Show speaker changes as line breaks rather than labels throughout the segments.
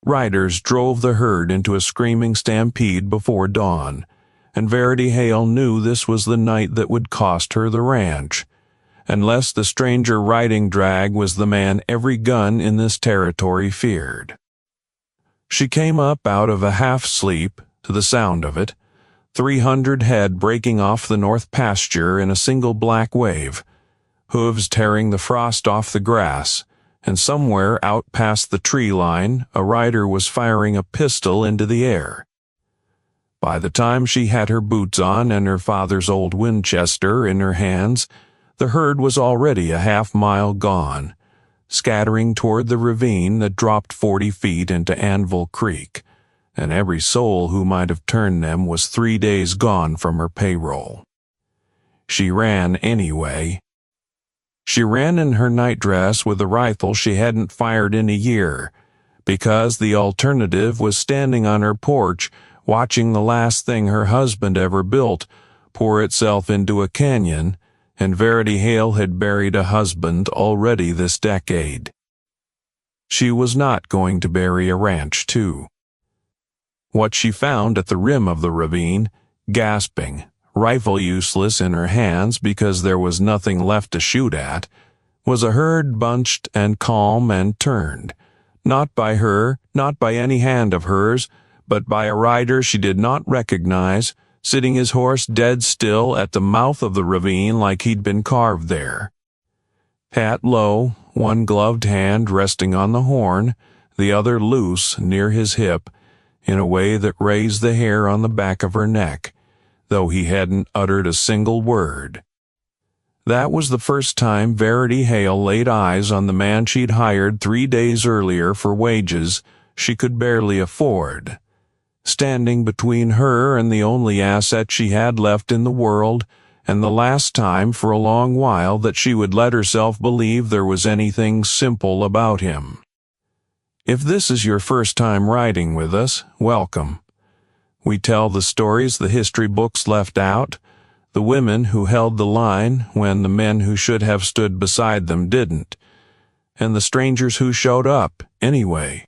Riders drove the herd into a screaming stampede before dawn, and Verity Hale knew this was the night that would cost her the ranch, unless the stranger riding drag was the man every gun in this territory feared. She came up out of a half-sleep to the sound of it, 300 head breaking off the north pasture in a single black wave, hooves tearing the frost off the grass, and somewhere out past the tree line a rider was firing a pistol into the air. By the time she had her boots on and her father's old Winchester in her hands, the herd was already a half-mile gone, scattering toward the ravine that dropped 40 feet into Anvil Creek, and every soul who might have turned them was 3 days gone from her payroll. She ran anyway. She ran in her nightdress with a rifle she hadn't fired in a year, because the alternative was standing on her porch watching the last thing her husband ever built pour itself into a canyon, and Verity Hale had buried a husband already this decade. She was not going to bury a ranch, too. What she found at the rim of the ravine, gasping, rifle useless in her hands because there was nothing left to shoot at, was a herd bunched and calm and turned, not by her, not by any hand of hers, but by a rider she did not recognize, sitting his horse dead still at the mouth of the ravine like he'd been carved there. Hat low, one gloved hand resting on the horn, the other loose near his hip, in a way that raised the hair on the back of her neck, though he hadn't uttered a single word. That was the first time Verity Hale laid eyes on the man she'd hired 3 days earlier for wages she could barely afford, standing between her and the only asset she had left in the world, and the last time for a long while that she would let herself believe there was anything simple about him. If this is your first time riding with us, welcome. We tell the stories the history books left out, the women who held the line when the men who should have stood beside them didn't, and the strangers who showed up anyway.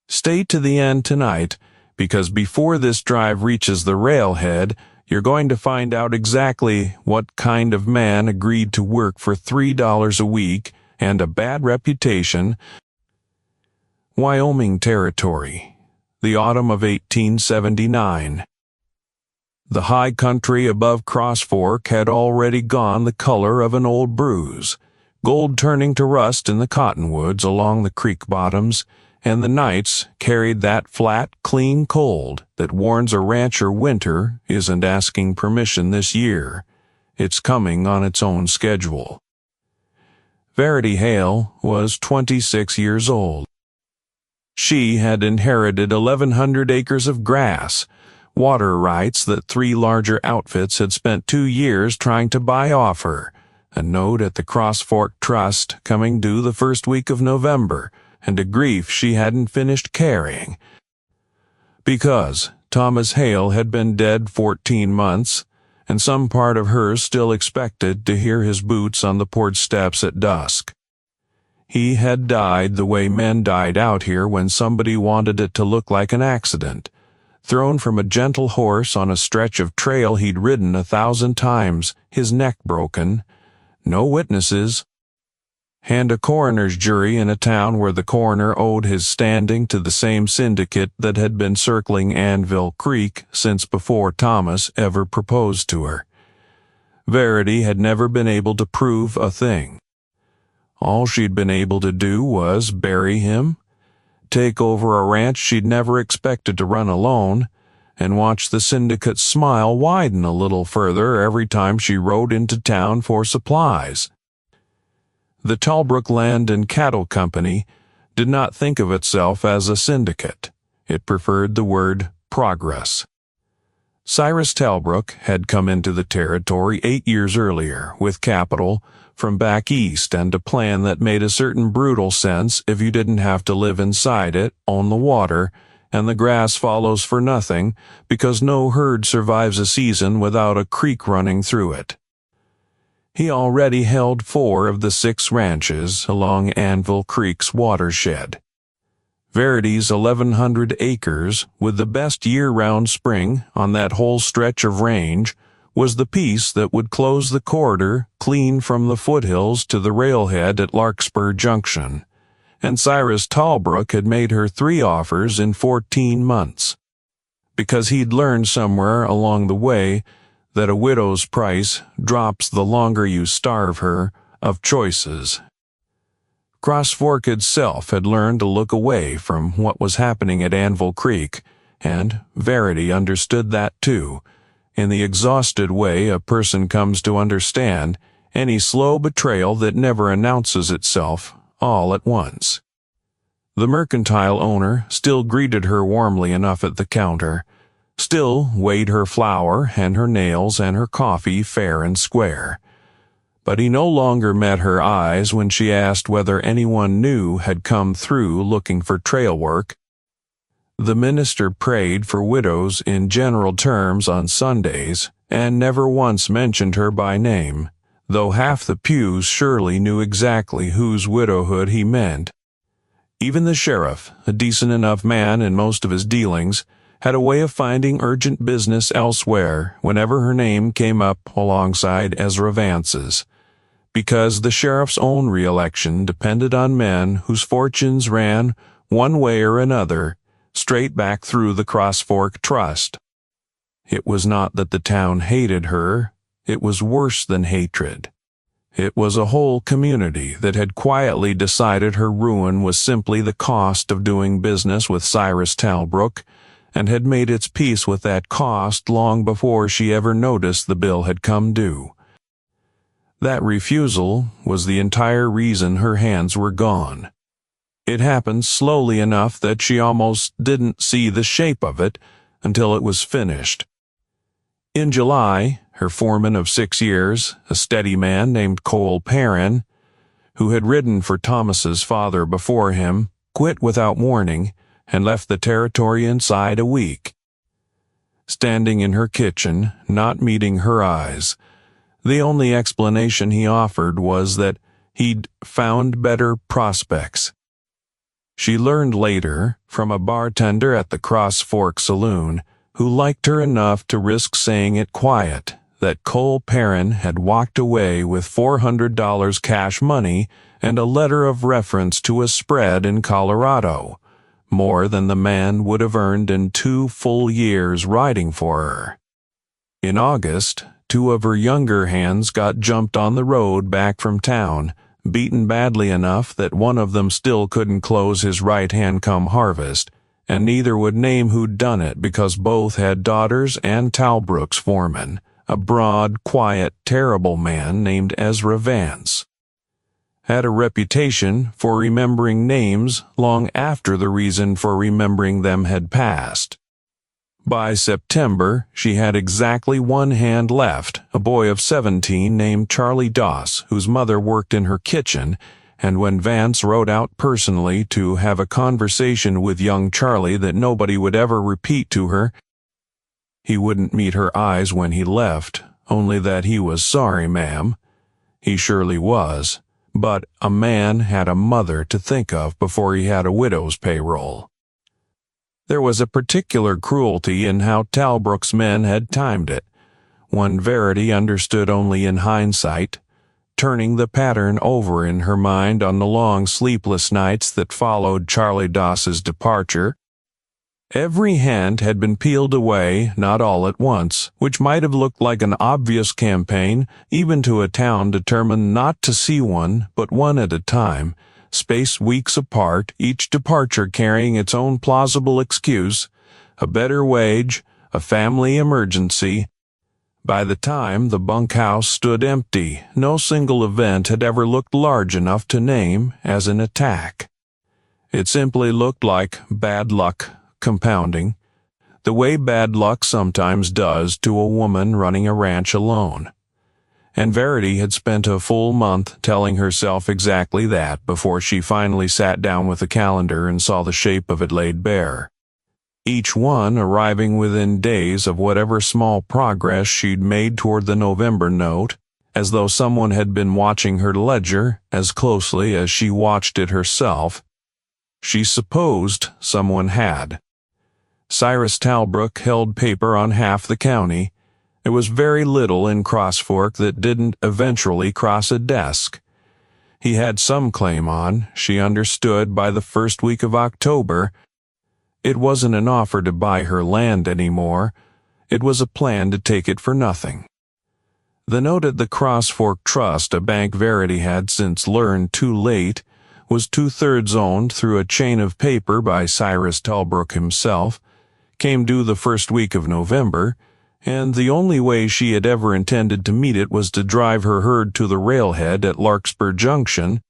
Stay to the end tonight, because before this drive reaches the railhead, you're going to find out exactly what kind of man agreed to work for $3 a week and a bad reputation. Wyoming Territory, the autumn of 1879. The high country above Cross Fork had already gone the color of an old bruise, gold turning to rust in the cottonwoods along the creek bottoms, and the nights carried that flat, clean cold that warns a rancher winter isn't asking permission this year. It's coming on its own schedule. Verity Hale was 26 years old. She had inherited 1,100 acres of grass, water rights that 3 larger outfits had spent 2 years trying to buy off her, a note at the Cross Fork Trust coming due the first week of November, and a grief she hadn't finished carrying. Because Thomas Hale had been dead 14 months, and some part of her still expected to hear his boots on the porch steps at dusk. He had died the way men died out here when somebody wanted it to look like an accident, thrown from a gentle horse on a stretch of trail he'd ridden 1,000 times, his neck broken, no witnesses, and a coroner's jury in a town where the coroner owed his standing to the same syndicate that had been circling Anvil Creek since before Thomas ever proposed to her. Verity had never been able to prove a thing. All she'd been able to do was bury him, take over a ranch she'd never expected to run alone, and watch the syndicate's smile widen a little further every time she rode into town for supplies. The Talbrook Land and Cattle Company did not think of itself as a syndicate. It preferred the word progress. Cyrus Talbrook had come into the territory 8 years earlier with capital from back east and a plan that made a certain brutal sense if you didn't have to live inside it, on the water, and the grass follows for nothing because no herd survives a season without a creek running through it. He already held 4 of the 6 ranches along Anvil Creek's watershed. Verity's 1,100 acres, with the best year-round spring on that whole stretch of range, was the piece that would close the corridor clean from the foothills to the railhead at Larkspur Junction, and Cyrus Talbrook had made her 3 offers in 14 months, because he'd learned somewhere along the way that a widow's price drops the longer you starve her of choices. Cross Fork itself had learned to look away from what was happening at Anvil Creek, and Verity understood that too, in the exhausted way a person comes to understand any slow betrayal that never announces itself all at once. The mercantile owner still greeted her warmly enough at the counter, still weighed her flour and her nails and her coffee fair and square. But he no longer met her eyes when she asked whether anyone new had come through looking for trail work. The minister prayed for widows in general terms on Sundays, and never once mentioned her by name, though half the pews surely knew exactly whose widowhood he meant. Even the sheriff, a decent enough man in most of his dealings, had a way of finding urgent business elsewhere whenever her name came up alongside Ezra Vance's, because the sheriff's own re-election depended on men whose fortunes ran, one way or another, straight back through the Cross Fork Trust. It was not that the town hated her, it was worse than hatred. It was a whole community that had quietly decided her ruin was simply the cost of doing business with Cyrus Talbrook, and had made its peace with that cost long before she ever noticed the bill had come due. That refusal was the entire reason her hands were gone. It happened slowly enough that she almost didn't see the shape of it until it was finished. In July, her foreman of 6 years, a steady man named Cole Perrin, who had ridden for Thomas's father before him, quit without warning and left the territory inside a week. Standing in her kitchen, not meeting her eyes, the only explanation he offered was that he'd found better prospects. She learned later, from a bartender at the Cross Fork Saloon, who liked her enough to risk saying it quiet, that Cole Perrin had walked away with $400 cash money and a letter of reference to a spread in Colorado, more than the man would have earned in 2 full years riding for her. In August, 2 of her younger hands got jumped on the road back from town, beaten badly enough that one of them still couldn't close his right hand come harvest, and neither would name who'd done it because both had daughters and Talbrook's foreman, a broad, quiet, terrible man named Ezra Vance. Had a reputation for remembering names long after the reason for remembering them had passed. By September, she had exactly 1 hand left, a boy of 17 named Charlie Doss, whose mother worked in her kitchen, and when Vance rode out personally to have a conversation with young Charlie that nobody would ever repeat to her, he wouldn't meet her eyes when he left, only that he was sorry, ma'am. He surely was, but a man had a mother to think of before he had a widow's payroll. There was a particular cruelty in how Talbrook's men had timed it, one Verity understood only in hindsight, turning the pattern over in her mind on the long sleepless nights that followed Charlie Doss's departure. Every hand had been peeled away, not all at once, which might have looked like an obvious campaign, even to a town determined not to see one, but one at a time, spaced weeks apart, each departure carrying its own plausible excuse, a better wage, a family emergency. By the time the bunkhouse stood empty, no single event had ever looked large enough to name as an attack. It simply looked like bad luck compounding, the way bad luck sometimes does to a woman running a ranch alone. And Verity had spent a full month telling herself exactly that before she finally sat down with the calendar and saw the shape of it laid bare. Each one arriving within days of whatever small progress she'd made toward the November note, as though someone had been watching her ledger as closely as she watched it herself. she supposed someone had. Cyrus Talbrook held paper on half the county. There was very little in Cross Fork that didn't eventually cross a desk. He had some claim on, she understood by the first week of October. It wasn't an offer to buy her land anymore. It was a plan to take it for nothing. The note at the Cross Fork Trust, a bank Verity had since learned too late, was 2/3 owned through a chain of paper by Cyrus Talbrook himself, came due the first week of November, and the only way she had ever intended to meet it was to drive her herd to the railhead at Larkspur Junction.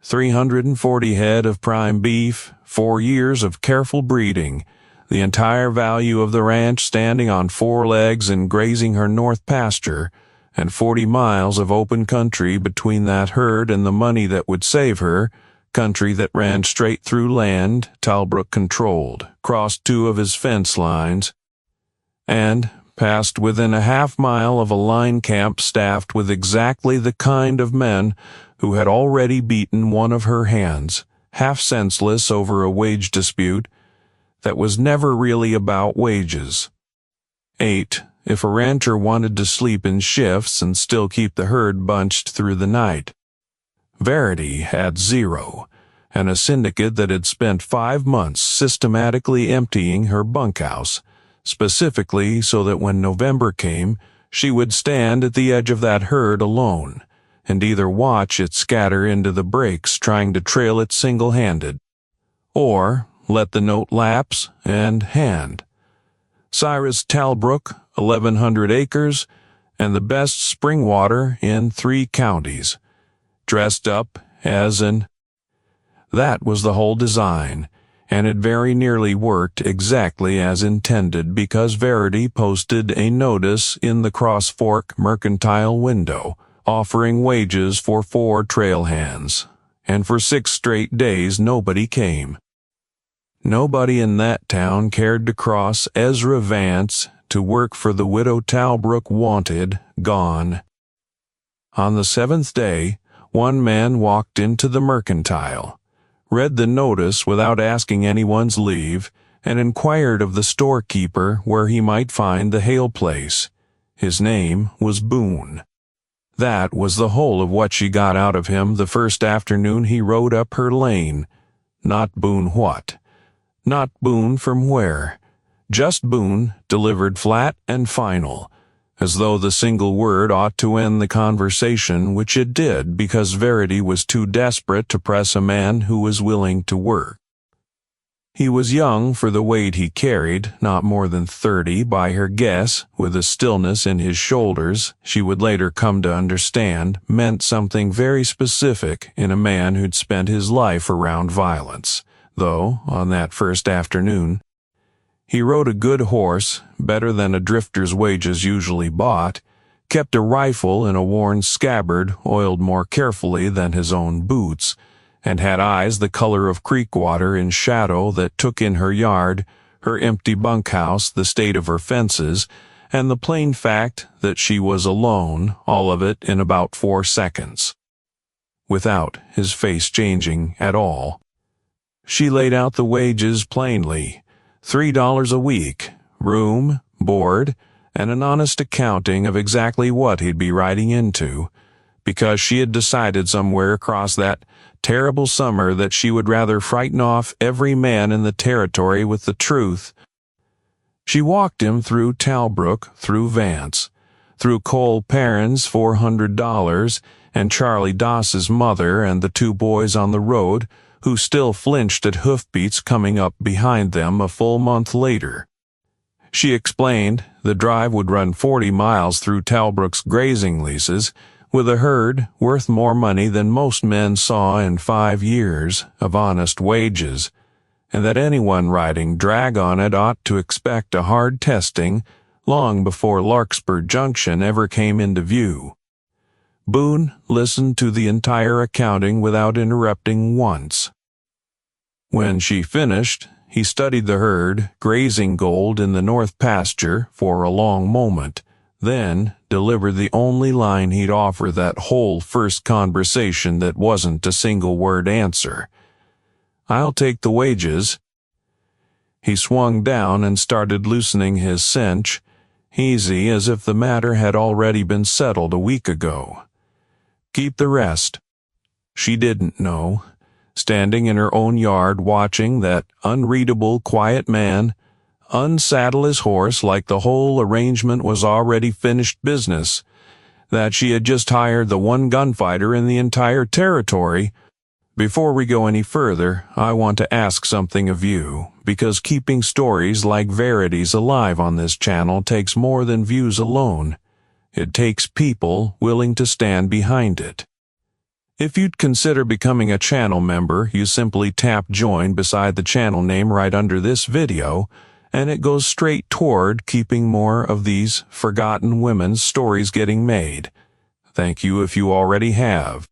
340 head of prime beef, 4 years of careful breeding, the entire value of the ranch standing on 4 legs and grazing her north pasture, and 40 miles of open country between that herd and the money that would save her, country that ran straight through land Talbrook controlled, crossed 2 of his fence lines, and passed within a half-mile of a line camp staffed with exactly the kind of men who had already beaten one of her hands, half senseless over a wage dispute that was never really about wages. 8. If a rancher wanted to sleep in shifts and still keep the herd bunched through the night. Verity had 0, and a syndicate that had spent 5 months systematically emptying her bunkhouse, specifically so that when November came, she would stand at the edge of that herd alone, and either watch it scatter into the breaks trying to trail it single-handed, or let the note lapse and hand. Cyrus Talbrook, 1,100 acres, and the best spring water in 3 counties, dressed up as an... That was the whole design, and it very nearly worked exactly as intended because Verity posted a notice in the Cross Fork mercantile window, offering wages for 4 trail hands, and for 6 straight days nobody came. Nobody in that town cared to cross Ezra Vance to work for the widow Talbrook wanted gone. On the 7th day, one man walked into the mercantile, read the notice without asking anyone's leave, and inquired of the storekeeper where he might find the Hale place. His name was Boone. That was the whole of what she got out of him the first afternoon he rode up her lane. Not Boone what? Not Boone from where? Just Boone, delivered flat and final, as though the single word ought to end the conversation, which it did because Verity was too desperate to press a man who was willing to work. He was young for the weight he carried, not more than 30 by her guess, with a stillness in his shoulders she would later come to understand meant something very specific in a man who'd spent his life around violence, though, on that first afternoon, he rode a good horse, better than a drifter's wages usually bought, kept a rifle in a worn scabbard oiled more carefully than his own boots, and had eyes the color of creek water in shadow that took in her yard, her empty bunkhouse, the state of her fences, and the plain fact that she was alone, all of it in about 4 seconds, without his face changing at all. She laid out the wages plainly. $3 a week, room, board, and an honest accounting of exactly what he'd be riding into, because she had decided somewhere across that terrible summer that she would rather frighten off every man in the territory with the truth. She walked him through Talbrook, through Vance, through Cole Perrin's $400, and Charlie Doss's mother and the 2 boys on the road, who still flinched at hoofbeats coming up behind them a full month later. She explained the drive would run 40 miles through Talbrook's grazing leases, with a herd worth more money than most men saw in 5 years of honest wages, and that anyone riding drag on it ought to expect a hard testing long before Larkspur Junction ever came into view. Boone listened to the entire accounting without interrupting once. When she finished, he studied the herd, grazing gold in the north pasture, for a long moment, then delivered the only line he'd offer that whole first conversation that wasn't a single-word answer. I'll take the wages." He swung down and started loosening his cinch, easy as if the matter had already been settled a week ago. "Keep the rest." She didn't know, standing in her own yard watching that unreadable, quiet man unsaddle his horse like the whole arrangement was already finished business, that she had just hired the one gunfighter in the entire territory. Before we go any further, I want to ask something of you, because keeping stories like Verity's alive on this channel takes more than views alone. It takes people willing to stand behind it. If you'd consider becoming a channel member, you simply tap join beside the channel name right under this video, and it goes straight toward keeping more of these forgotten women's stories getting made. Thank you if you already have.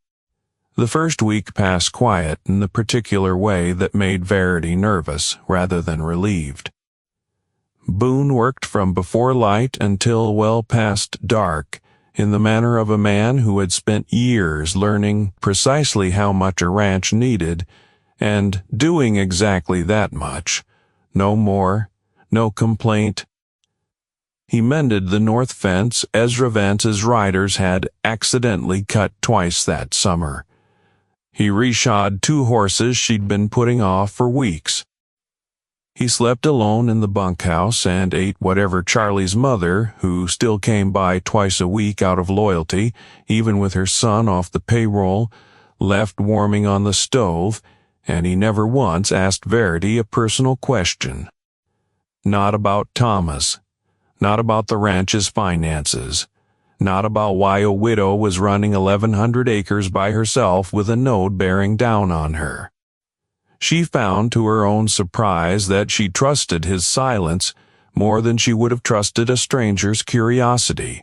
The first week passed quiet in the particular way that made Verity nervous rather than relieved. Boone worked from before light until well past dark, in the manner of a man who had spent years learning precisely how much a ranch needed, and doing exactly that much. No more, no complaint. He mended the north fence Ezra Vance's riders had accidentally cut twice that summer. He reshod 2 horses she'd been putting off for weeks. He slept alone in the bunkhouse and ate whatever Charlie's mother, who still came by twice a week out of loyalty, even with her son off the payroll, left warming on the stove, and he never once asked Verity a personal question. Not about Thomas, not about the ranch's finances, not about why a widow was running 1,100 acres by herself with a note bearing down on her. She found to her own surprise that she trusted his silence more than she would have trusted a stranger's curiosity.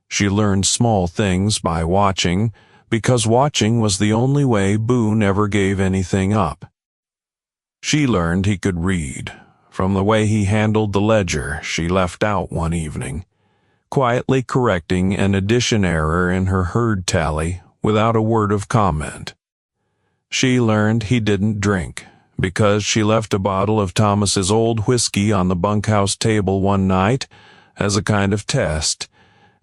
She learned small things by watching, because watching was the only way Boone ever gave anything up. She learned he could read, from the way he handled the ledger she left out one evening, quietly correcting an addition error in her herd tally without a word of comment. She learned he didn't drink, because she left a bottle of Thomas's old whiskey on the bunkhouse table one night as a kind of test,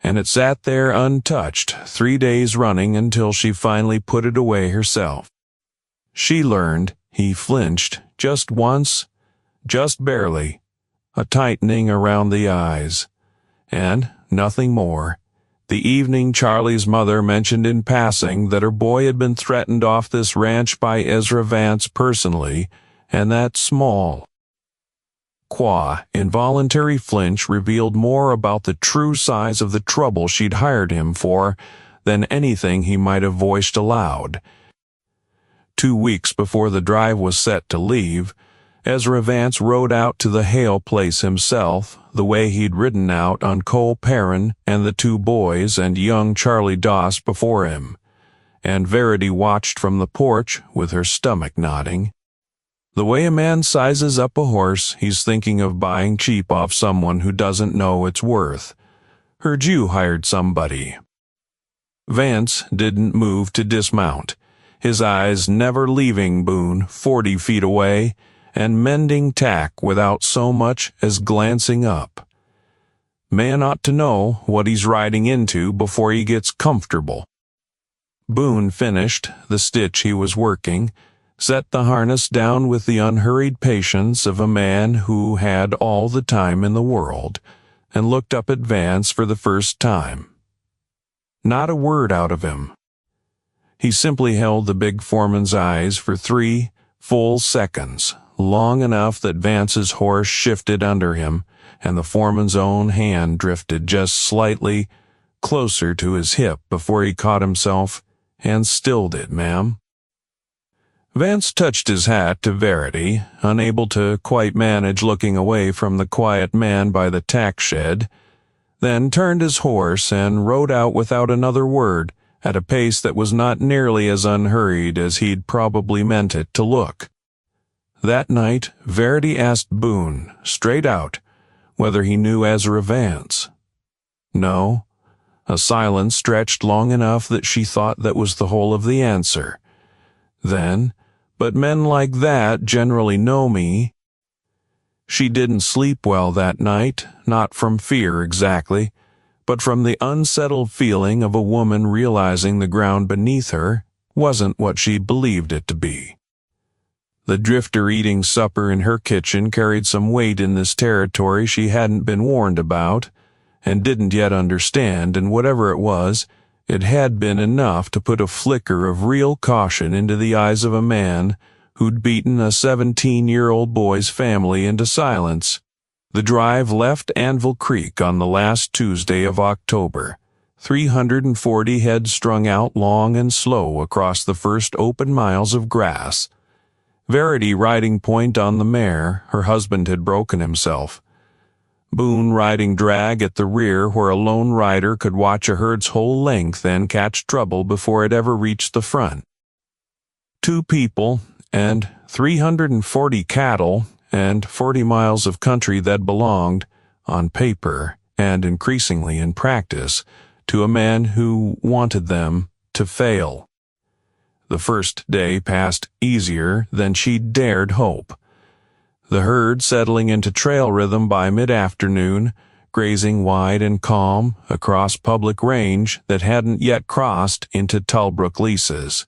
and it sat there untouched 3 days running until she finally put it away herself. She learned he flinched just once, just barely, a tightening around the eyes, and nothing more. The evening Charlie's mother mentioned in passing that her boy had been threatened off this ranch by Ezra Vance personally, and that small, involuntary flinch revealed more about the true size of the trouble she'd hired him for than anything he might have voiced aloud. 2 weeks before the drive was set to leave, Ezra Vance rode out to the Hale place himself, the way he'd ridden out on Cole Perrin and the 2 boys and young Charlie Doss before him, and Verity watched from the porch with her stomach nodding. The way a man sizes up a horse he's thinking of buying cheap off someone who doesn't know its worth. Heard you hired somebody. Vance didn't move to dismount, his eyes never leaving Boone 40 feet away, and mending tack without so much as glancing up. Man ought to know what he's riding into before he gets comfortable. Boone finished the stitch he was working, set the harness down with the unhurried patience of a man who had all the time in the world, and looked up at Vance for the first time. Not a word out of him. He simply held the big foreman's eyes for 3 full seconds, long enough that Vance's horse shifted under him, and the foreman's own hand drifted just slightly closer to his hip before he caught himself and stilled it, ma'am. Vance touched his hat to Verity, unable to quite manage looking away from the quiet man by the tack shed, then turned his horse and rode out without another word, at a pace that was not nearly as unhurried as he'd probably meant it to look. That night, Verity asked Boone, straight out, whether he knew Ezra Vance. No. A silence stretched long enough that she thought that was the whole of the answer. Then, but men like that generally know me. She didn't sleep well that night, not from fear exactly, but from the unsettled feeling of a woman realizing the ground beneath her wasn't what she believed it to be. The drifter eating supper in her kitchen carried some weight in this territory she hadn't been warned about, and didn't yet understand, and whatever it was, it had been enough to put a flicker of real caution into the eyes of a man who'd beaten a 17-year-old boy's family into silence. The drive left Anvil Creek on the last Tuesday of October, 340 head strung out long and slow across the first open miles of grass. Verity riding point on the mare, her husband had broken himself. Boone riding drag at the rear where a lone rider could watch a herd's whole length and catch trouble before it ever reached the front. 2 people and 340 cattle and 40 miles of country that belonged, on paper and increasingly in practice, to a man who wanted them to fail. The first day passed easier than she dared hope. The herd settling into trail rhythm by mid-afternoon, grazing wide and calm across public range that hadn't yet crossed into Talbrook leases.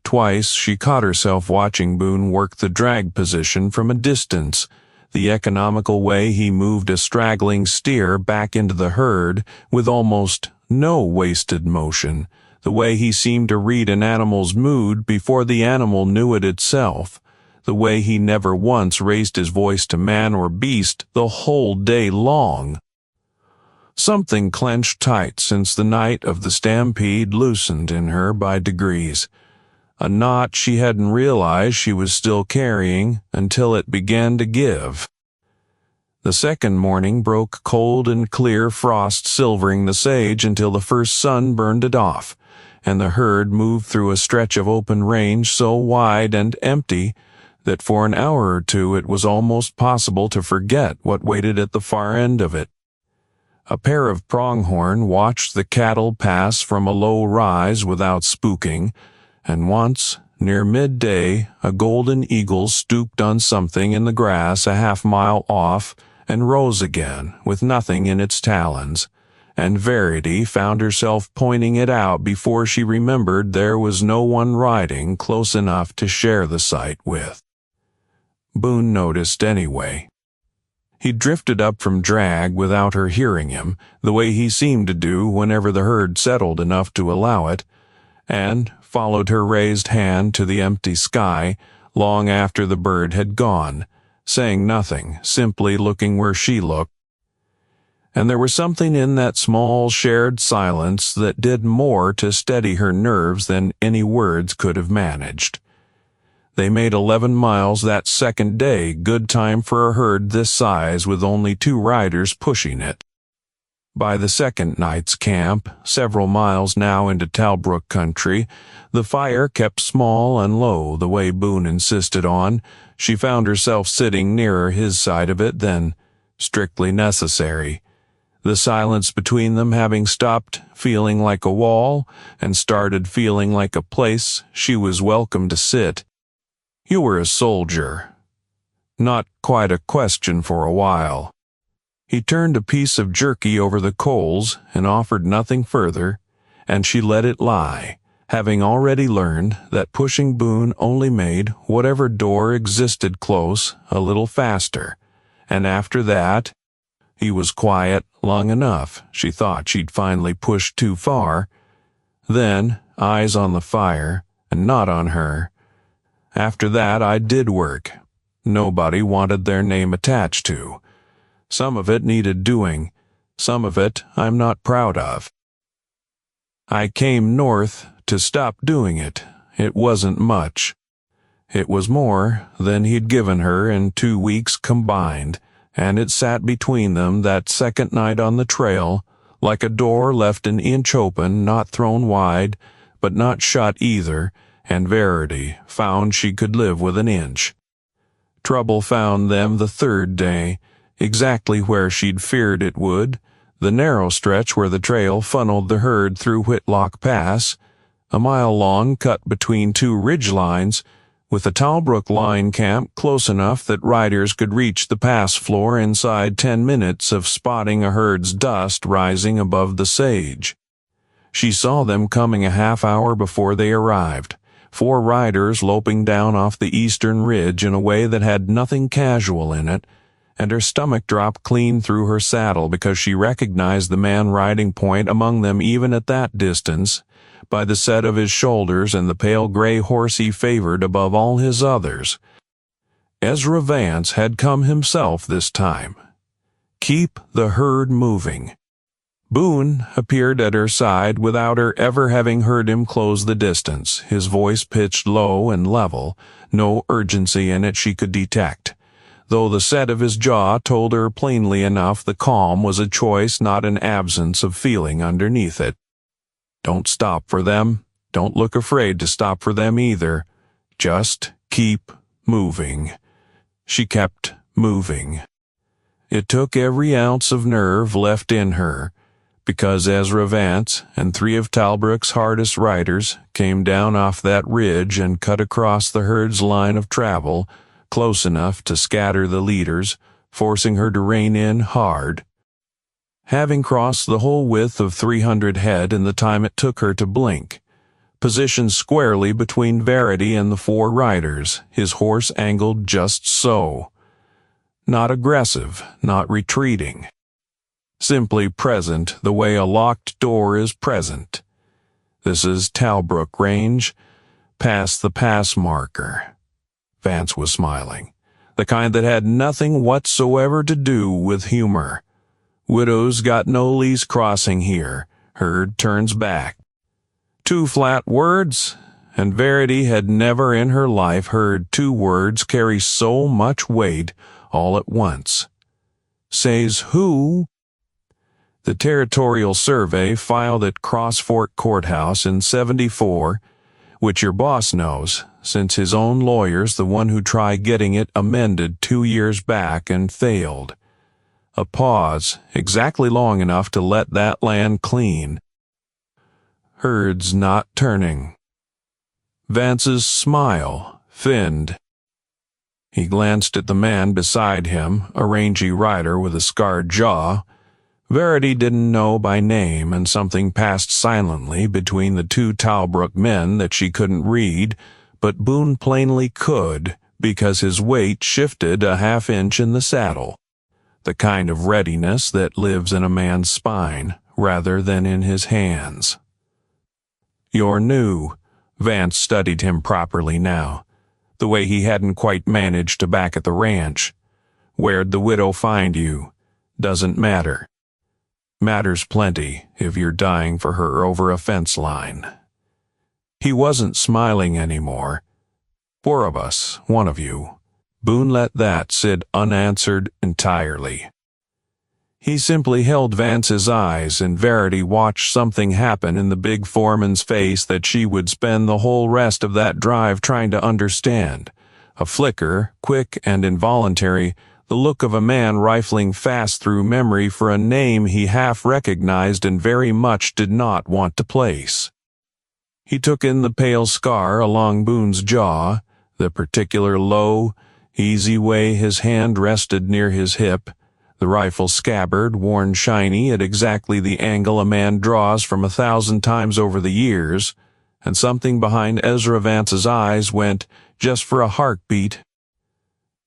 Twice she caught herself watching Boone work the drag position from a distance, the economical way he moved a straggling steer back into the herd with almost no wasted motion, the way he seemed to read an animal's mood before the animal knew it itself, the way he never once raised his voice to man or beast the whole day long. Something clenched tight since the night of the stampede loosened in her by degrees, a knot she hadn't realized she was still carrying until it began to give. The second morning broke cold and clear, frost silvering the sage until the first sun burned it off, and the herd moved through a stretch of open range so wide and empty that for an hour or two it was almost possible to forget what waited at the far end of it. A pair of pronghorn watched the cattle pass from a low rise without spooking, and once, near midday, a golden eagle stooped on something in the grass a half-mile off and rose again with nothing in its talons, and Verity found herself pointing it out before she remembered there was no one riding close enough to share the sight with. Boone noticed anyway. He drifted up from drag without her hearing him, the way he seemed to do whenever the herd settled enough to allow it, and followed her raised hand to the empty sky long after the bird had gone, saying nothing, simply looking where she looked. And there was something in that small shared silence that did more to steady her nerves than any words could have managed. They made 11 miles that second day, good time for a herd this size with only 2 riders pushing it. By the second night's camp, several miles now into Talbrook country, the fire kept small and low the way Boone insisted on. She found herself sitting nearer his side of it than strictly necessary, the silence between them having stopped feeling like a wall and started feeling like a place she was welcome to sit. You were a soldier. Not quite a question for a while. He turned a piece of jerky over the coals and offered nothing further, and she let it lie, having already learned that pushing Boone only made whatever door existed close a little faster, and after that, he was quiet long enough. She thought she'd finally pushed too far. Then, eyes on the fire, and not on her. After that, I did work. Nobody wanted their name attached to. Some of it needed doing. Some of it I'm not proud of. I came north to stop doing it. It wasn't much. It was more than he'd given her in 2 weeks combined, and it sat between them that second night on the trail, like a door left an inch open, not thrown wide, but not shut either, and Verity found she could live with an inch. Trouble found them the third day, exactly where she'd feared it would, the narrow stretch where the trail funneled the herd through Whitlock Pass, a mile long cut between 2 ridge lines, with the Talbrook line camp close enough that riders could reach the pass floor inside 10 minutes of spotting a herd's dust rising above the sage. She saw them coming a half hour before they arrived, 4 riders loping down off the eastern ridge in a way that had nothing casual in it, and her stomach dropped clean through her saddle because she recognized the man riding point among them even at that distance, by the set of his shoulders and the pale gray horse he favored above all his others. Ezra Vance had come himself this time. Keep the herd moving. Boone appeared at her side without her ever having heard him close the distance, his voice pitched low and level, no urgency in it she could detect, though the set of his jaw told her plainly enough the calm was a choice, not an absence of feeling underneath it. Don't stop for them. Don't look afraid to stop for them either. Just keep moving. She kept moving. It took every ounce of nerve left in her, because Ezra Vance and 3 of Talbrook's hardest riders came down off that ridge and cut across the herd's line of travel, close enough to scatter the leaders, forcing her to rein in hard. Having crossed the whole width of 300 head in the time it took her to blink, positioned squarely between Verity and the 4 riders, his horse angled just so. Not aggressive, not retreating. Simply present the way a locked door is present. This is Talbrook range, past the pass marker. Vance was smiling, the kind that had nothing whatsoever to do with humor. Widows got no lease crossing here. Herd turns back. 2 flat words, and Verity had never in her life heard 2 words carry so much weight all at once. Says who? The territorial survey filed at Cross Fork Courthouse in '74, which your boss knows, since his own lawyer's the one who tried getting it amended 2 years back and failed. A pause, exactly long enough to let that land clean. Herds not turning. Vance's smile thinned. He glanced at the man beside him, a rangy rider with a scarred jaw. Verity didn't know by name, and something passed silently between the 2 Talbrook men that she couldn't read, but Boone plainly could, because his weight shifted a half-inch in the saddle. The kind of readiness that lives in a man's spine, rather than in his hands. You're new. Vance studied him properly now, the way he hadn't quite managed to back at the ranch. Where'd the widow find you? Doesn't matter. Matters plenty if you're dying for her over a fence line. He wasn't smiling anymore. 4 of us, 1 of you. Boone let that sit unanswered entirely. He simply held Vance's eyes, and Verity watched something happen in the big foreman's face that she would spend the whole rest of that drive trying to understand. A flicker, quick and involuntary, the look of a man rifling fast through memory for a name he half recognized and very much did not want to place. He took in the pale scar along Boone's jaw, the particular low, easy way his hand rested near his hip, the rifle scabbard worn shiny at exactly the angle a man draws from 1,000 times over the years, and something behind Ezra Vance's eyes went, just for a heartbeat.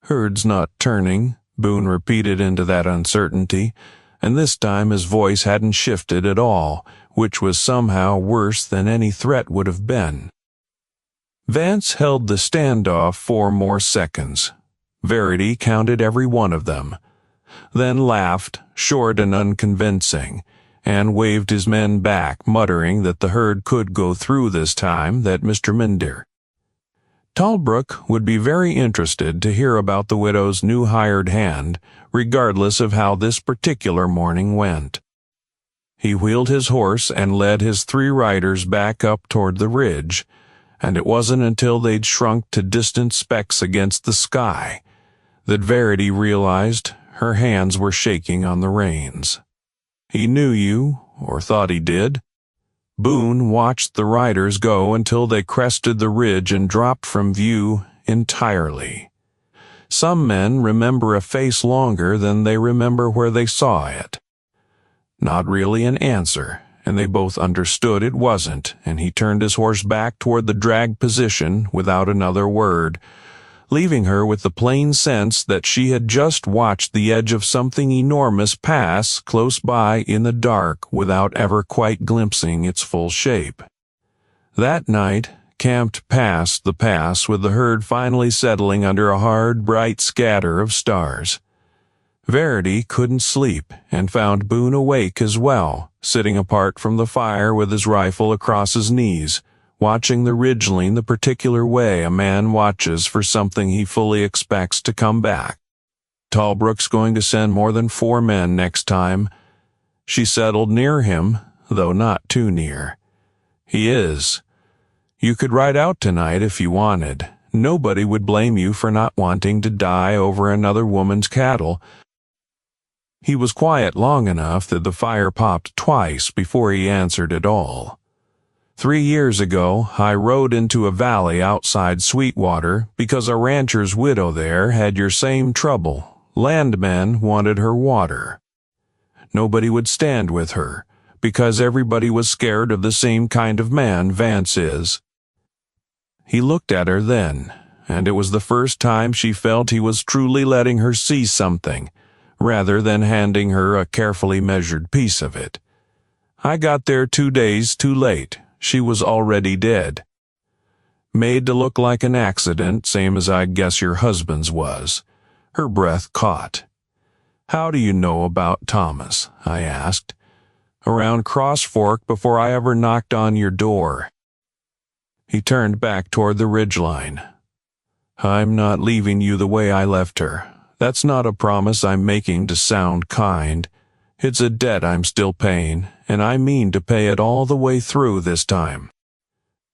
Herd's not turning, Boone repeated into that uncertainty, and this time his voice hadn't shifted at all, which was somehow worse than any threat would have been. Vance held the standoff 4 more seconds. Verity counted every one of them, then laughed, short and unconvincing, and waved his men back, muttering that the herd could go through this time, that Mr. Minder. Talbrook would be very interested to hear about the widow's new hired hand, regardless of how this particular morning went. He wheeled his horse and led his 3 riders back up toward the ridge, and it wasn't until they'd shrunk to distant specks against the sky that Verity realized her hands were shaking on the reins. He knew you, or thought he did. Boone watched the riders go until they crested the ridge and dropped from view entirely. Some men remember a face longer than they remember where they saw it. Not really an answer, and they both understood it wasn't, and he turned his horse back toward the drag position without another word, leaving her with the plain sense that she had just watched the edge of something enormous pass close by in the dark without ever quite glimpsing its full shape. That night, camped past the pass with the herd finally settling under a hard, bright scatter of stars. Verity couldn't sleep and found Boone awake as well, sitting apart from the fire with his rifle across his knees, watching the ridgeline the particular way a man watches for something he fully expects to come back. Talbrook's going to send more than 4 men next time. She settled near him, though not too near. He is. You could ride out tonight if you wanted. Nobody would blame you for not wanting to die over another woman's cattle. He was quiet long enough that the fire popped twice before he answered at all. 3 years ago, I rode into a valley outside Sweetwater because a rancher's widow there had your same trouble. Landmen wanted her water. Nobody would stand with her, because everybody was scared of the same kind of man Vance is. He looked at her then, and it was the first time she felt he was truly letting her see something, rather than handing her a carefully measured piece of it. I got there 2 days too late. She was already dead. Made to look like an accident, same as I guess your husband's was. Her breath caught. How do you know about Thomas? I asked. Around Cross Fork before I ever knocked on your door. He turned back toward the ridgeline. I'm not leaving you the way I left her. That's not a promise I'm making to sound kind. It's a debt I'm still paying, and I mean to pay it all the way through this time.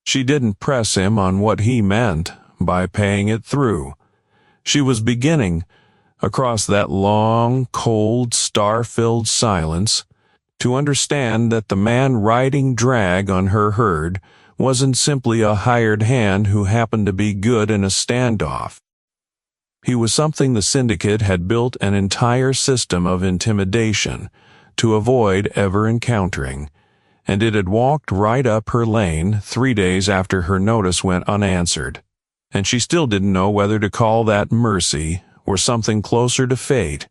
She didn't press him on what he meant by paying it through. She was beginning, across that long, cold, star-filled silence, to understand that the man riding drag on her herd wasn't simply a hired hand who happened to be good in a standoff. He was something the syndicate had built an entire system of intimidation to avoid ever encountering, and it had walked right up her lane 3 days after her notice went unanswered, and she still didn't know whether to call that mercy or something closer to fate.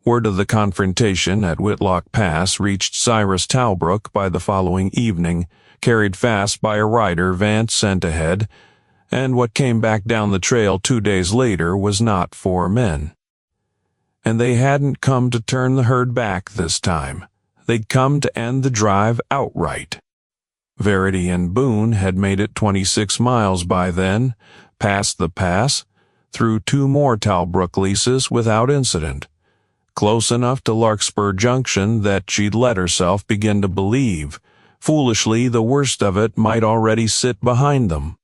Word of the confrontation at Whitlock Pass reached Cyrus Talbrook by the following evening, carried fast by a rider Vance sent ahead, and what came back down the trail 2 days later was not 4 men. And they hadn't come to turn the herd back this time. They'd come to end the drive outright. Verity and Boone had made it 26 miles by then, past the pass, through 2 more Talbrook leases without incident, close enough to Larkspur Junction that she'd let herself begin to believe, foolishly, the worst of it might already sit behind them.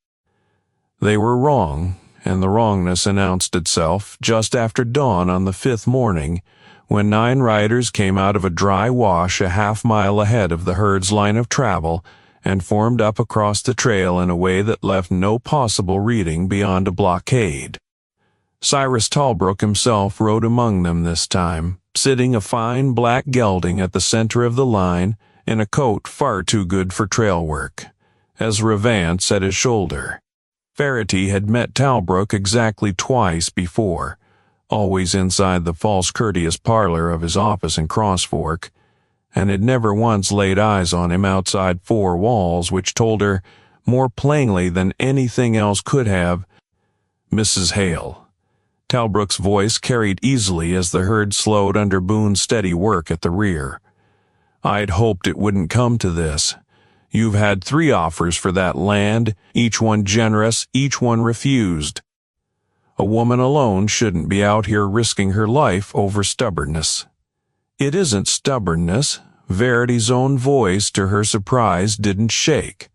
They were wrong, and the wrongness announced itself just after dawn on the 5th morning, when 9 riders came out of a dry wash a half-mile ahead of the herd's line of travel and formed up across the trail in a way that left no possible reading beyond a blockade. Cyrus Talbrook himself rode among them this time, sitting a fine black gelding at the center of the line in a coat far too good for trail work, Ezra Vance at his shoulder. Verity had met Talbrook exactly twice before, always inside the false courteous parlor of his office in Cross Fork, and had never once laid eyes on him outside 4 walls, which told her, more plainly than anything else could have, Mrs. Hale. Talbrook's voice carried easily as the herd slowed under Boone's steady work at the rear. I'd hoped it wouldn't come to this. You've had 3 offers for that land, each one generous, each one refused. A woman alone shouldn't be out here risking her life over stubbornness. It isn't stubbornness. Verity's own voice, to her surprise, didn't shake.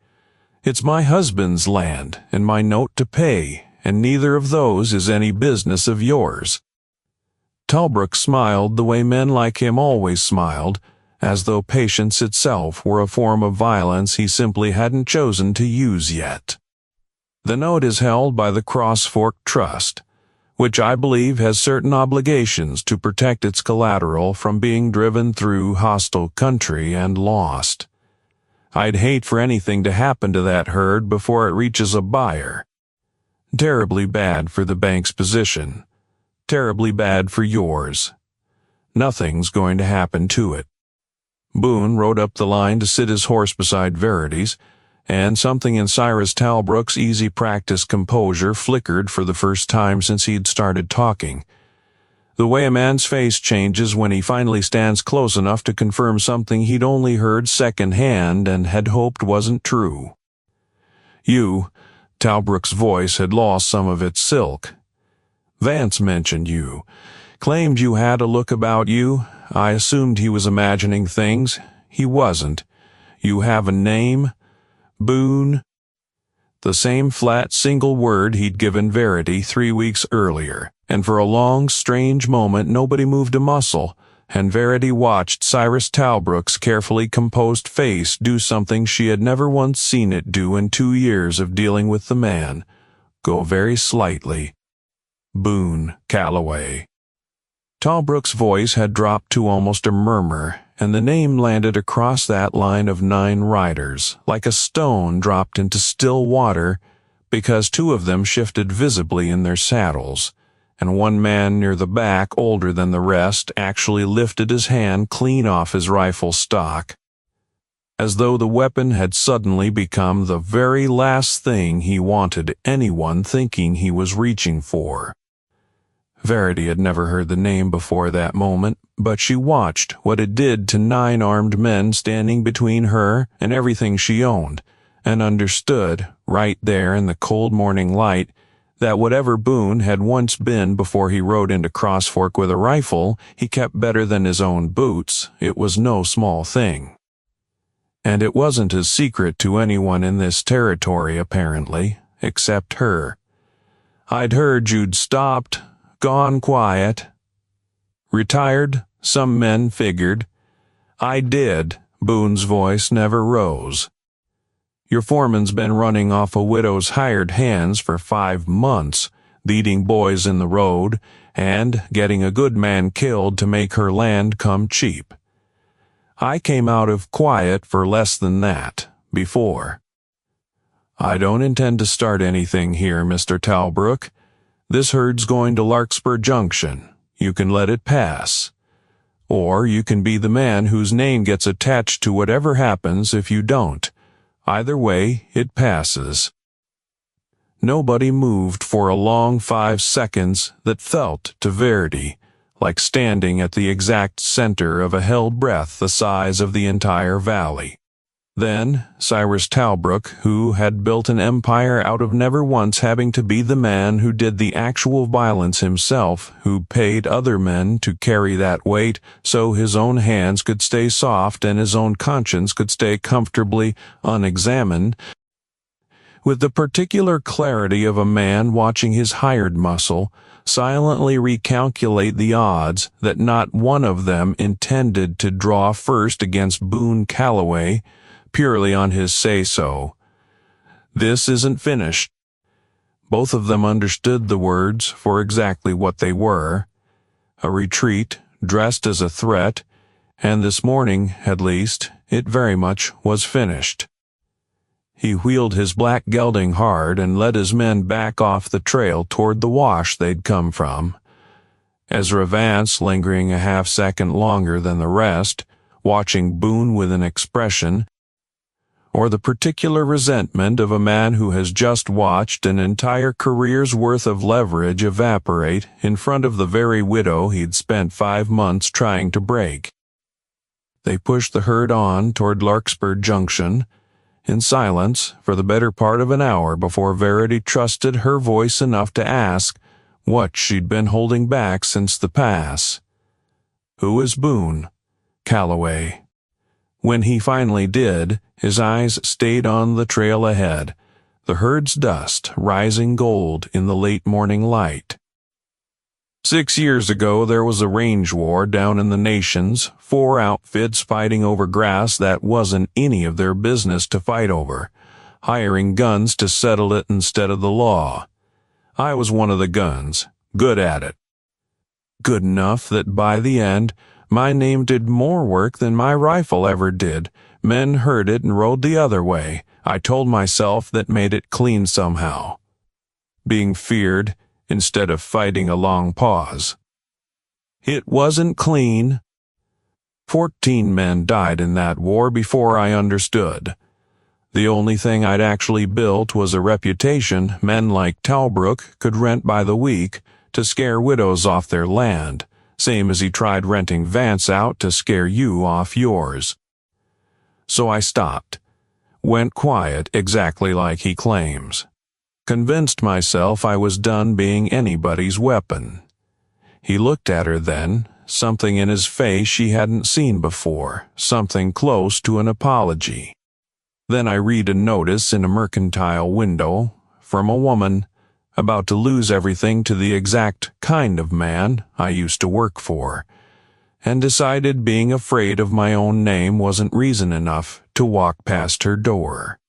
It's my husband's land, and my note to pay, and neither of those is any business of yours. Talbrook smiled the way men like him always smiled, as though patience itself were a form of violence he simply hadn't chosen to use yet. The note is held by the Cross Fork Trust, which I believe has certain obligations to protect its collateral from being driven through hostile country and lost. I'd hate for anything to happen to that herd before it reaches a buyer. Terribly bad for the bank's position. Terribly bad for yours. Nothing's going to happen to it. Boone rode up the line to sit his horse beside Verity's, and something in Cyrus Talbrook's easy practice composure flickered for the first time since he'd started talking. The way a man's face changes when he finally stands close enough to confirm something he'd only heard second-hand and had hoped wasn't true. Talbrook's voice had lost some of its silk. Vance mentioned you. Claimed you had a look about you. I assumed he was imagining things. He wasn't. You have a name? Boone? The same flat single word he'd given Verity 3 weeks earlier, and for a long, strange moment nobody moved a muscle, and Verity watched Cyrus Talbrook's carefully composed face do something she had never once seen it do in 2 years of dealing with the man. Go very slightly. Boone Calloway. Talbrook's voice had dropped to almost a murmur, and the name landed across that line of 9 riders, like a stone dropped into still water, because 2 of them shifted visibly in their saddles, and one man near the back, older than the rest, actually lifted his hand clean off his rifle stock, as though the weapon had suddenly become the very last thing he wanted anyone thinking he was reaching for. Verity had never heard the name before that moment, but she watched what it did to 9 armed men standing between her and everything she owned, and understood, right there in the cold morning light, that whatever Boone had once been before he rode into Cross Fork with a rifle, he kept better than his own boots. It was no small thing. And it wasn't a secret to anyone in this territory, apparently, except her. I'd heard you'd stopped, gone quiet. Retired, some men figured. I did. Boone's voice never rose. Your foreman's been running off a widow's hired hands for 5 months, leading boys in the road, and getting a good man killed to make her land come cheap. I came out of quiet for less than that, before. I don't intend to start anything here, Mr. Talbrook. This herd's going to Larkspur Junction. You can let it pass. Or you can be the man whose name gets attached to whatever happens if you don't. Either way, it passes. Nobody moved for a long 5 seconds that felt to Verity like standing at the exact center of a held breath the size of the entire valley. Then, Cyrus Talbrook, who had built an empire out of never once having to be the man who did the actual violence himself, who paid other men to carry that weight so his own hands could stay soft and his own conscience could stay comfortably unexamined, with the particular clarity of a man watching his hired muscle silently recalculate the odds that not one of them intended to draw first against Boone Calloway, purely on his say-so. This isn't finished. Both of them understood the words for exactly what they were. A retreat, dressed as a threat, and this morning, at least, it very much was finished. He wheeled his black gelding hard and led his men back off the trail toward the wash they'd come from. Ezra Vance, lingering a half-second longer than the rest, watching Boone with an expression, or the particular resentment of a man who has just watched an entire career's worth of leverage evaporate in front of the very widow he'd spent 5 months trying to break. They pushed the herd on toward Larkspur Junction, in silence for the better part of an hour before Verity trusted her voice enough to ask what she'd been holding back since the pass. Who is Boone Calloway? When he finally did, his eyes stayed on the trail ahead, the herd's dust rising gold in the late morning light. 6 years ago, there was a range war down in the Nations, 4 outfits fighting over grass that wasn't any of their business to fight over, hiring guns to settle it instead of the law. I was one of the guns, good at it. Good enough that by the end, my name did more work than my rifle ever did. Men heard it and rode the other way. I told myself that made it clean somehow. Being feared instead of fighting a long pause. It wasn't clean. 14 men died in that war before I understood. The only thing I'd actually built was a reputation men like Talbrook could rent by the week to scare widows off their land, same as he tried renting Vance out to scare you off yours. So I stopped, went quiet exactly like he claims. Convinced myself I was done being anybody's weapon. He looked at her then, something in his face she hadn't seen before, something close to an apology. Then I read a notice in a mercantile window from a woman about to lose everything to the exact kind of man I used to work for, and decided being afraid of my own name wasn't reason enough to walk past her door.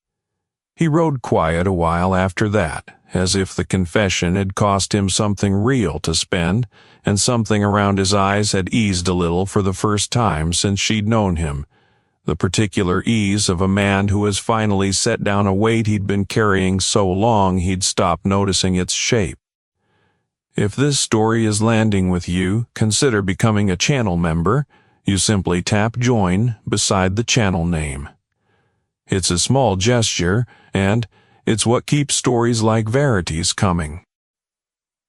He rode quiet a while after that, as if the confession had cost him something real to spend, and something around his eyes had eased a little for the first time since she'd known him, the particular ease of a man who has finally set down a weight he'd been carrying so long he'd stopped noticing its shape. If this story is landing with you, consider becoming a channel member. You simply tap join beside the channel name. It's a small gesture, and it's what keeps stories like Verity's coming.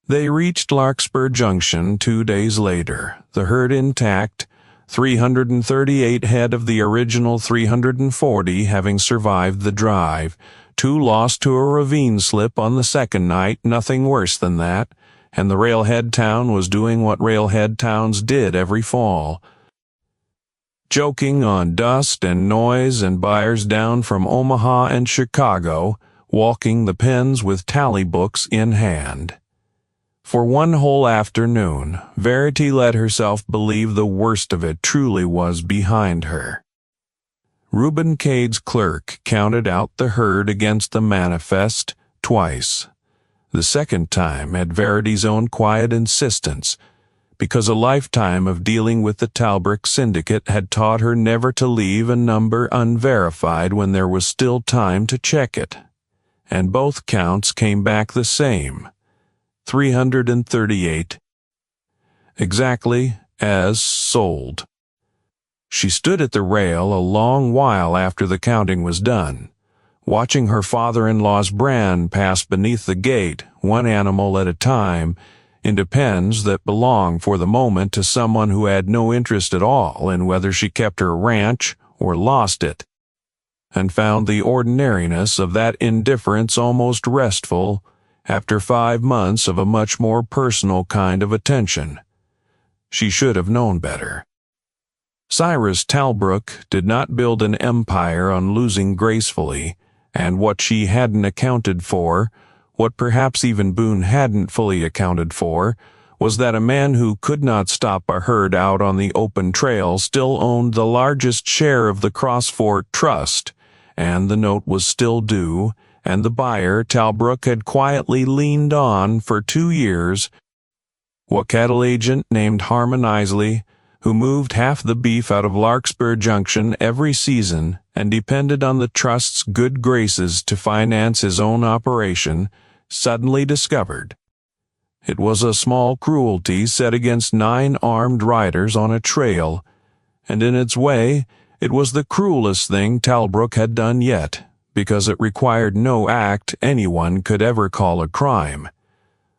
They reached Larkspur Junction 2 days later, the herd intact, 338 head of the original 340 having survived the drive, 2 lost to a ravine slip on the second night, nothing worse than that, and the railhead town was doing what railhead towns did every fall, joking on dust and noise and buyers down from Omaha and Chicago, walking the pens with tally books in hand. For one whole afternoon, Verity let herself believe the worst of it truly was behind her. Reuben Cade's clerk counted out the herd against the manifest twice. The second time at Verity's own quiet insistence, because a lifetime of dealing with the Talbrook syndicate had taught her never to leave a number unverified when there was still time to check it. And both counts came back the same, 338, exactly as sold. She stood at the rail a long while after the counting was done, watching her father-in-law's brand pass beneath the gate, one animal at a time, into pens that belonged for the moment to someone who had no interest at all in whether she kept her ranch or lost it, and found the ordinariness of that indifference almost restful after 5 months of a much more personal kind of attention. She should have known better. Cyrus Talbrook did not build an empire on losing gracefully, and what she hadn't accounted for, what perhaps even Boone hadn't fully accounted for, was that a man who could not stop a herd out on the open trail still owned the largest share of the Crossfort Trust, and the note was still due, and the buyer Talbrook had quietly leaned on for 2 years, a cattle agent named Harmon Isley, who moved half the beef out of Larkspur Junction every season and depended on the trust's good graces to finance his own operation, suddenly discovered. It was a small cruelty set against 9 armed riders on a trail, and in its way, it was the cruelest thing Talbrook had done yet, because it required no act anyone could ever call a crime.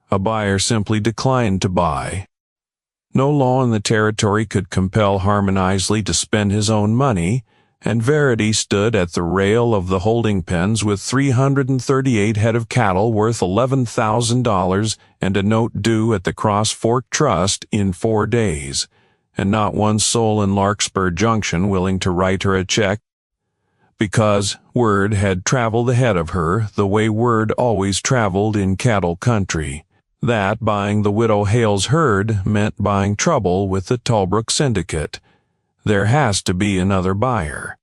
A buyer simply declined to buy. No law in the territory could compel Harmon Isley to spend his own money, and Verity stood at the rail of the holding pens with 338 head of cattle worth $11,000 and a note due at the Crossfort Trust in 4 days, and not one soul in Larkspur Junction willing to write her a check, because word had traveled ahead of her the way word always traveled in cattle country. that buying the widow Hale's herd meant buying trouble with the Talbrook syndicate. There has to be another buyer.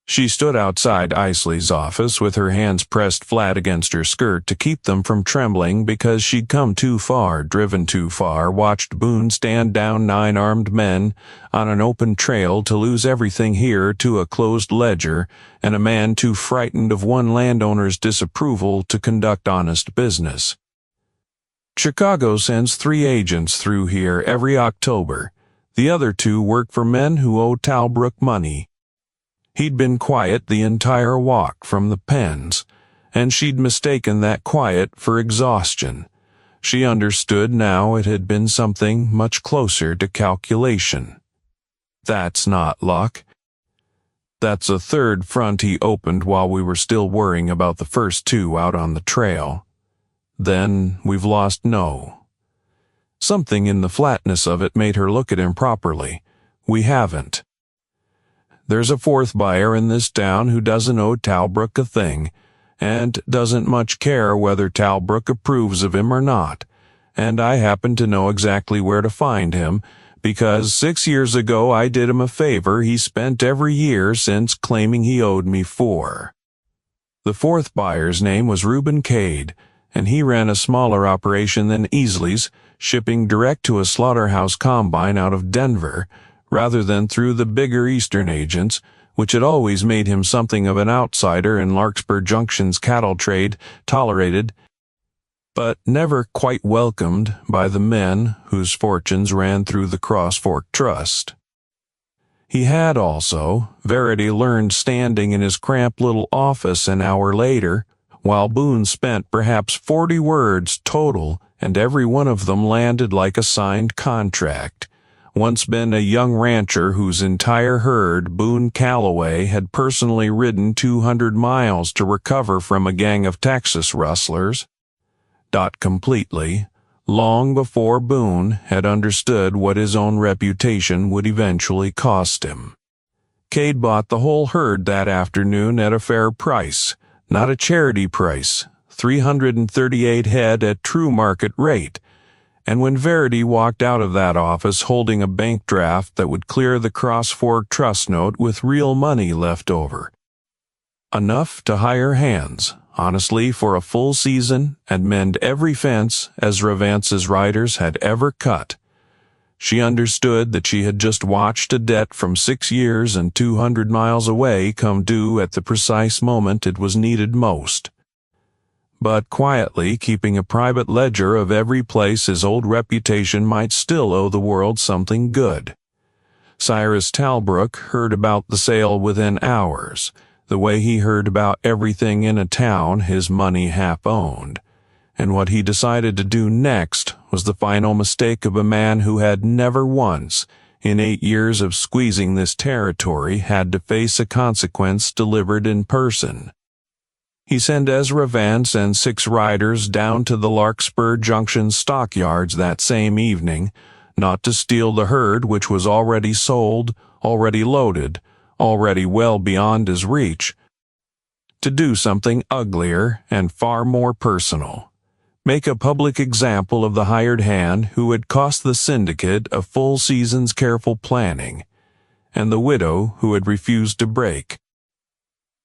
She stood outside Isley's office with her hands pressed flat against her skirt to keep them from trembling because she'd come too far, driven too far, watched Boone stand down 9 armed men on an open trail to lose everything here to a closed ledger and a man too frightened of one landowner's disapproval to conduct honest business. Chicago sends 3 agents through here every October. The other 2 work for men who owe Talbrook money. He'd been quiet the entire walk from the pens, and she'd mistaken that quiet for exhaustion. She understood now it had been something much closer to calculation. That's not luck. That's a third front he opened while we were still worrying about the first 2 out on the trail. Then we've lost No. Something in the flatness of it made her look at him properly. We haven't. There's a 4th buyer in this town who doesn't owe Talbrook a thing, and doesn't much care whether Talbrook approves of him or not, and I happen to know exactly where to find him, because 6 years ago I did him a favor he spent every year since claiming he owed me 4. The 4th buyer's name was Reuben Cade, and he ran a smaller operation than Easley's, shipping direct to a slaughterhouse combine out of Denver, rather than through the bigger Eastern agents, which had always made him something of an outsider in Larkspur Junction's cattle trade, tolerated, but never quite welcomed by the men whose fortunes ran through the Cross Fork Trust. He had also, Verity learned standing in his cramped little office an hour later, while Boone spent perhaps 40 words total, and every one of them landed like a signed contract, once been a young rancher whose entire herd, Boone Calloway, had personally ridden 200 miles to recover from a gang of Texas rustlers. Completely, long before Boone had understood what his own reputation would eventually cost him. Cade bought the whole herd that afternoon at a fair price, not a charity price, 338 head at true market rate. And when Verity walked out of that office holding a bank draft that would clear the Cross Fork Trust note with real money left over, enough to hire hands, honestly, for a full season and mend every fence Ezra Vance's riders had ever cut, she understood that she had just watched a debt from 6 years and 200 miles away come due at the precise moment it was needed most. But quietly keeping a private ledger of every place his old reputation might still owe the world something good. Cyrus Talbrook heard about the sale within hours, the way he heard about everything in a town his money half-owned. And what he decided to do next was the final mistake of a man who had never once, in 8 years of squeezing this territory, had to face a consequence delivered in person. He sent Ezra Vance and 6 riders down to the Larkspur Junction stockyards that same evening, not to steal the herd which was already sold, already loaded, already well beyond his reach, to do something uglier and far more personal. Make a public example of the hired hand who had cost the syndicate a full season's careful planning, and the widow who had refused to break.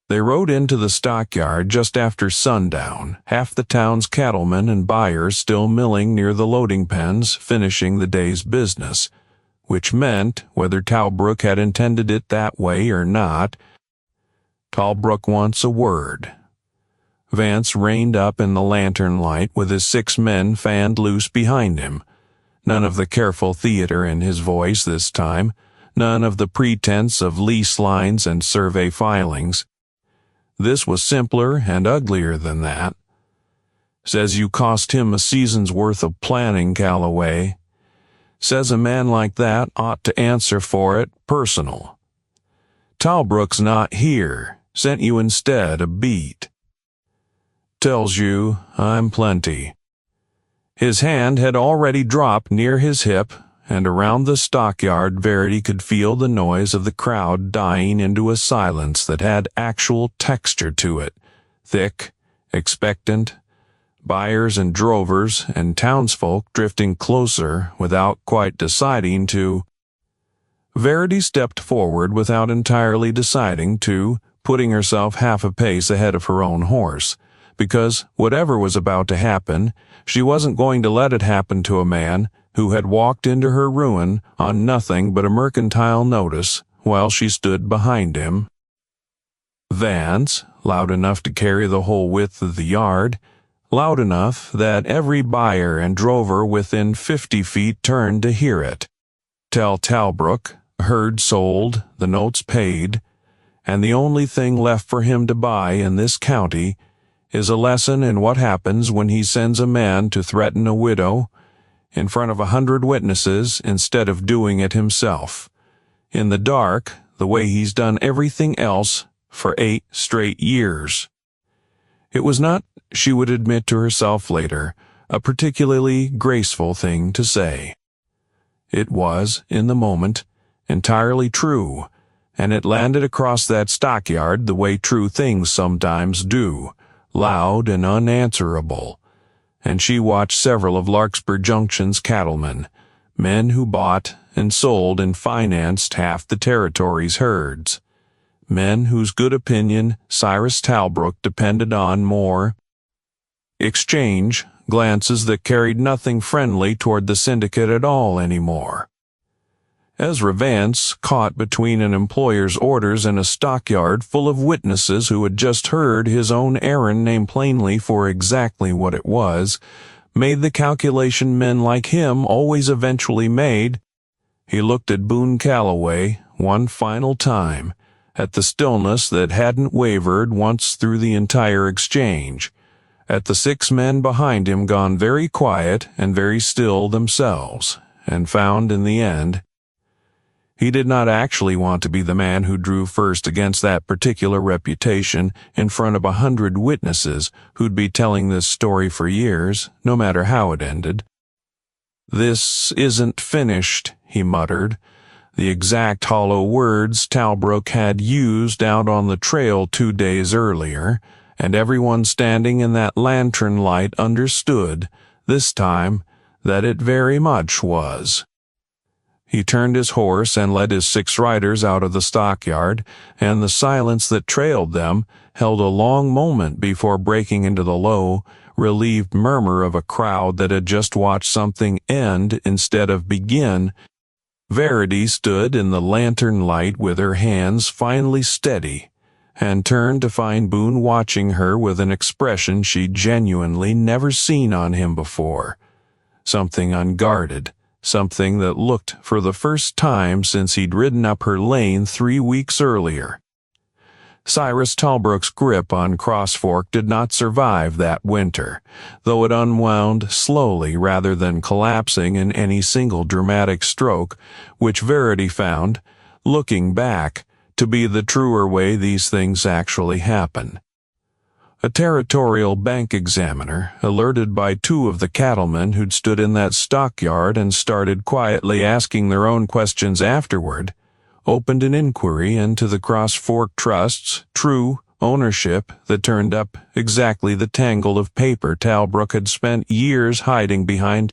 They rode into the stockyard just after sundown, half the town's cattlemen and buyers still milling near the loading pens, finishing the day's business, which meant, whether Talbrook had intended it that way or not, Talbrook wants a word. Vance reined up in the lantern light with his 6 men fanned loose behind him. None of the careful theater in his voice this time, none of the pretense of lease lines and survey filings. This was simpler and uglier than that. Says you cost him a season's worth of planning, Calloway. Says a man like that ought to answer for it personal. Talbrook's not here, sent you instead a beat. Tells you I'm plenty. His hand had already dropped near his hip, and around the stockyard Verity could feel the noise of the crowd dying into a silence that had actual texture to it, thick, expectant, buyers and drovers and townsfolk drifting closer without quite deciding to. Verity stepped forward without entirely deciding to, putting herself half a pace ahead of her own horse, because whatever was about to happen, she wasn't going to let it happen to a man who had walked into her ruin on nothing but a mercantile notice while she stood behind him. Vance, loud enough to carry the whole width of the yard, loud enough that every buyer and drover within 50 feet turned to hear it. Tell Talbrook, herd sold, the notes paid, and the only thing left for him to buy in this county is a lesson in what happens when he sends a man to threaten a widow in front of 100 witnesses instead of doing it himself, in the dark, the way he's done everything else for 8 straight years. It was not, she would admit to herself later, a particularly graceful thing to say. It was, in the moment, entirely true, and it landed across that stockyard the way true things sometimes do, loud and unanswerable. And she watched several of Larkspur Junction's cattlemen, men who bought and sold and financed half the territory's herds, men whose good opinion Cyrus Talbrook depended on more, exchange glances that carried nothing friendly toward the syndicate at all anymore. Ezra Vance, caught between an employer's orders and a stockyard full of witnesses who had just heard his own errand named plainly for exactly what it was, made the calculation men like him always eventually made. He looked at Boone Calloway one final time, at the stillness that hadn't wavered once through the entire exchange, at the 6 men behind him gone very quiet and very still themselves, and found in the end he did not actually want to be the man who drew first against that particular reputation in front of 100 witnesses who'd be telling this story for years, no matter how it ended. "This isn't finished," he muttered, the exact hollow words Talbrook had used out on the trail 2 days earlier, and everyone standing in that lantern light understood, this time, that it very much was. He turned his horse and led his 6 riders out of the stockyard, and the silence that trailed them held a long moment before breaking into the low, relieved murmur of a crowd that had just watched something end instead of begin. Verity stood in the lantern light with her hands finally steady, and turned to find Boone watching her with an expression she'd genuinely never seen on him before. Something unguarded, something that looked for the first time since he'd ridden up her lane 3 weeks earlier. Cyrus Talbrook's grip on Cross Fork did not survive that winter, though it unwound slowly rather than collapsing in any single dramatic stroke, which Verity found, looking back, to be the truer way these things actually happen. A territorial bank examiner, alerted by 2 of the cattlemen who'd stood in that stockyard and started quietly asking their own questions afterward, opened an inquiry into the Cross Fork Trust's true ownership that turned up exactly the tangle of paper Talbrook had spent years hiding behind,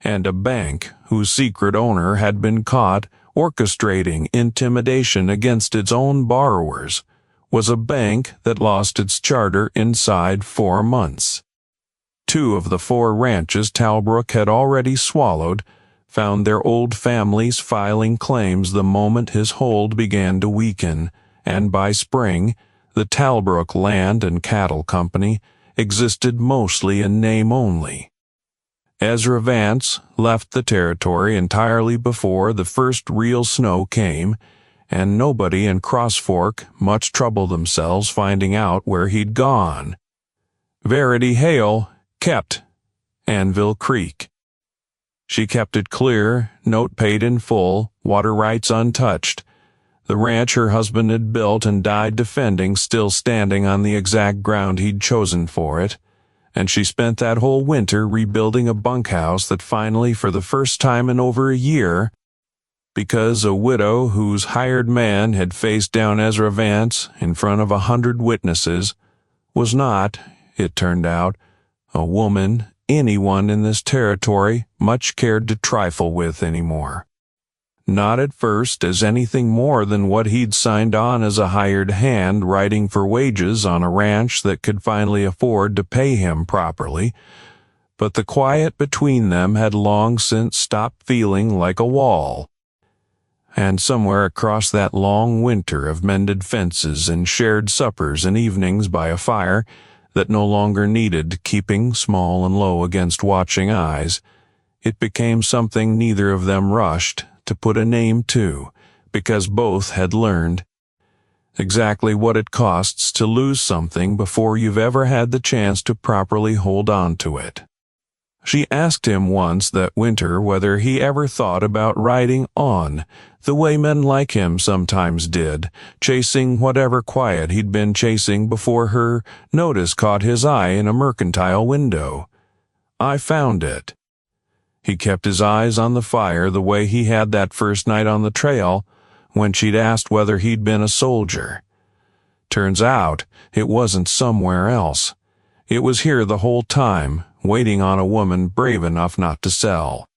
and a bank whose secret owner had been caught orchestrating intimidation against its own borrowers, was a bank that lost its charter inside 4 months. 2 of the 4 ranches Talbrook had already swallowed found their old families filing claims the moment his hold began to weaken, and by spring, the Talbrook Land and Cattle Company existed mostly in name only. Ezra Vance left the territory entirely before the first real snow came, and nobody in Cross Fork much troubled themselves finding out where he'd gone. Verity Hale kept Anvil Creek. She kept it clear, note paid in full, water rights untouched. The ranch her husband had built and died defending still standing on the exact ground he'd chosen for it, and she spent that whole winter rebuilding a bunkhouse that finally, for the first time in over a year, because a widow whose hired man had faced down Ezra Vance in front of 100 witnesses, was not, it turned out, a woman anyone in this territory much cared to trifle with anymore. Not at first as anything more than what he'd signed on as a hired hand riding for wages on a ranch that could finally afford to pay him properly, but the quiet between them had long since stopped feeling like a wall. And somewhere across that long winter of mended fences and shared suppers and evenings by a fire that no longer needed keeping small and low against watching eyes, it became something neither of them rushed to put a name to, because both had learned exactly what it costs to lose something before you've ever had the chance to properly hold on to it. She asked him once that winter whether he ever thought about riding on, the way men like him sometimes did, chasing whatever quiet he'd been chasing before her notice caught his eye in a mercantile window. I found it. He kept his eyes on the fire the way he had that first night on the trail when she'd asked whether he'd been a soldier. Turns out it wasn't somewhere else. It was here the whole time, waiting on a woman brave enough not to sell.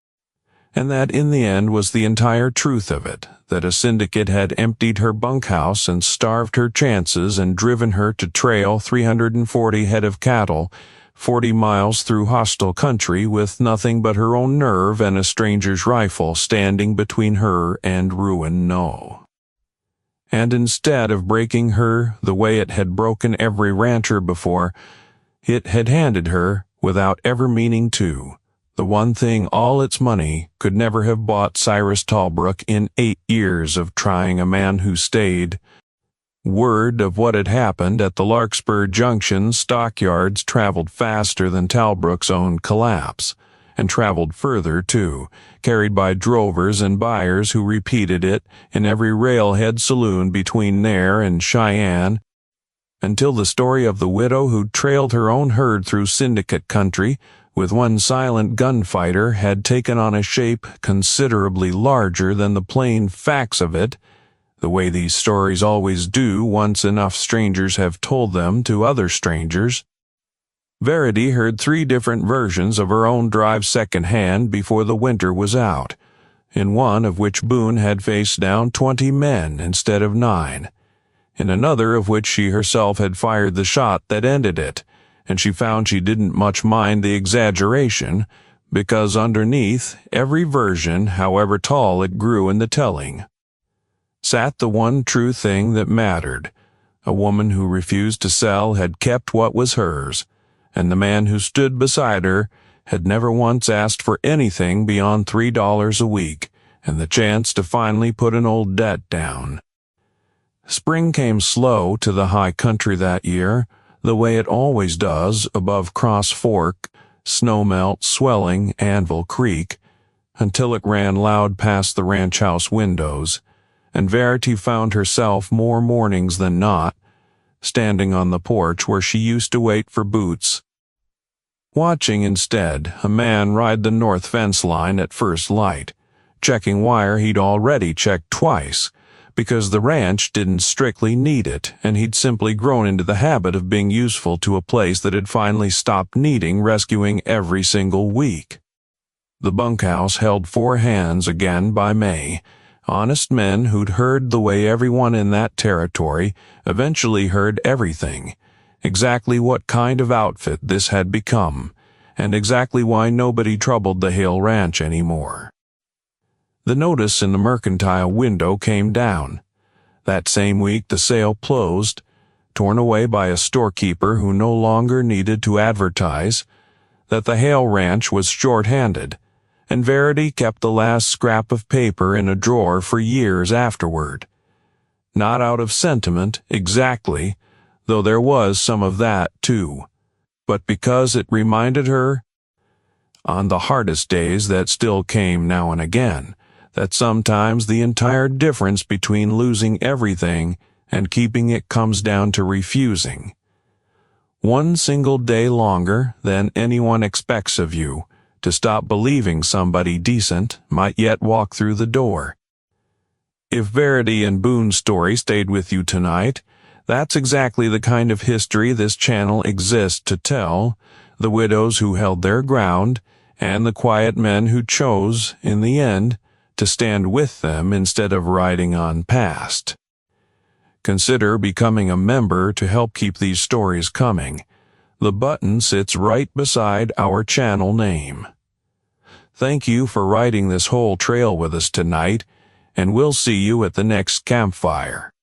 And that in the end was the entire truth of it, that a syndicate had emptied her bunkhouse and starved her chances and driven her to trail 340 head of cattle 40 miles through hostile country with nothing but her own nerve and a stranger's rifle standing between her and ruin. No. And instead of breaking her the way it had broken every rancher before, it had handed her, without ever meaning to, the one thing all its money could never have bought Cyrus Talbrook in 8 years of trying a man who stayed. Word of what had happened at the Larkspur Junction stockyards traveled faster than Talbrook's own collapse, and traveled further, too, carried by drovers and buyers who repeated it in every railhead saloon between there and Cheyenne, until the story of the widow who trailed her own herd through syndicate country with one silent gunfighter had taken on a shape considerably larger than the plain facts of it, the way these stories always do once enough strangers have told them to other strangers. Verity heard 3 different versions of her own drive second-hand before the winter was out, in one of which Boone had faced down 20 men instead of 9, in another of which she herself had fired the shot that ended it, and she found she didn't much mind the exaggeration, because underneath every version, however tall it grew in the telling, sat the one true thing that mattered. A woman who refused to sell had kept what was hers, and the man who stood beside her had never once asked for anything beyond $3 a week and the chance to finally put an old debt down. Spring came slow to the high country that year, the way it always does above Cross Fork, snowmelt swelling Anvil Creek, until it ran loud past the ranch house windows, and Verity found herself more mornings than not, standing on the porch where she used to wait for Boots, watching instead a man ride the north fence line at first light, checking wire he'd already checked twice, because the ranch didn't strictly need it, and he'd simply grown into the habit of being useful to a place that had finally stopped needing rescuing every single week. The bunkhouse held 4 hands again by May, honest men who'd heard the way everyone in that territory eventually heard everything, exactly what kind of outfit this had become, and exactly why nobody troubled the Hale Ranch anymore. The notice in the mercantile window came down. That same week the sale closed, torn away by a storekeeper who no longer needed to advertise that the Hale Ranch was short-handed, and Verity kept the last scrap of paper in a drawer for years afterward. Not out of sentiment, exactly, though there was some of that, too, but because it reminded her, on the hardest days that still came now and again, that sometimes the entire difference between losing everything and keeping it comes down to refusing. One single day longer than anyone expects of you to stop believing somebody decent might yet walk through the door. If Verity and Boone's story stayed with you tonight, That's exactly the kind of history this channel exists to tell, the widows who held their ground, and the quiet men who chose, in the end, to stand with them instead of riding on past. Consider becoming a member to help keep these stories coming. The button sits right beside our channel name. Thank you for riding this whole trail with us tonight, and we'll see you at the next campfire.